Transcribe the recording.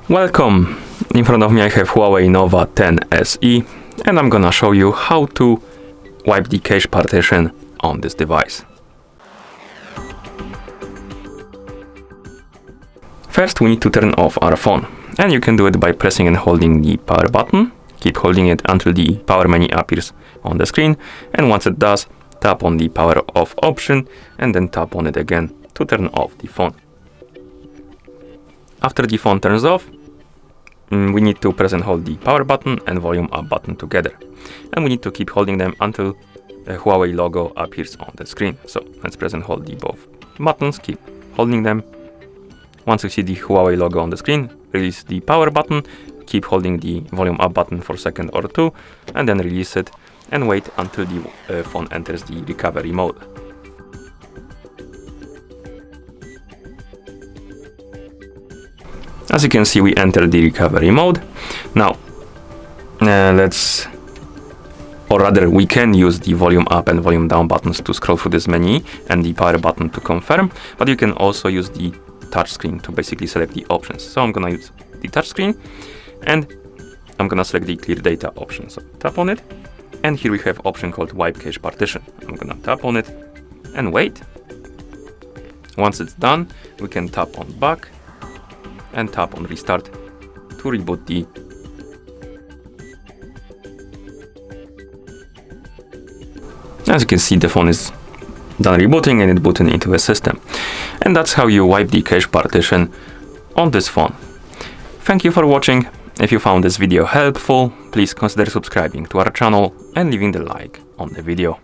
Welcome! In front of me I have Huawei Nova 10 SE and I'm gonna show you how to wipe the cache partition on this device. First we need to turn off our phone, and you can do it by pressing and holding the power button. Keep holding it until the power menu appears on the screen, and once it does, tap on the power off option and then tap on it again to turn off the phone. After the phone turns off, we need to press and hold the power button and volume up button together, and we need to keep holding them until the Huawei logo appears on the screen. So let's press and hold the both buttons, keep holding them. Once you see the Huawei logo on the screen, release the power button, keep holding the volume up button for a second or two, and then release it and wait until the phone enters the recovery mode. As you can see, we entered the recovery mode. Now, we can use the volume up and volume down buttons to scroll through this menu and the power button to confirm, but you can also use the touch screen to basically select the options. So I'm gonna use the touch screen and I'm gonna select the clear data option. So tap on it, and here we have option called Wipe Cache Partition. I'm gonna tap on it and wait. Once it's done, we can tap on back and tap on restart to reboot the As you can see, the phone is done rebooting and it booted into a system. And that's how you wipe the cache partition on this phone. Thank you for watching. If you found this video helpful, please consider subscribing to our channel and leaving the like on the video.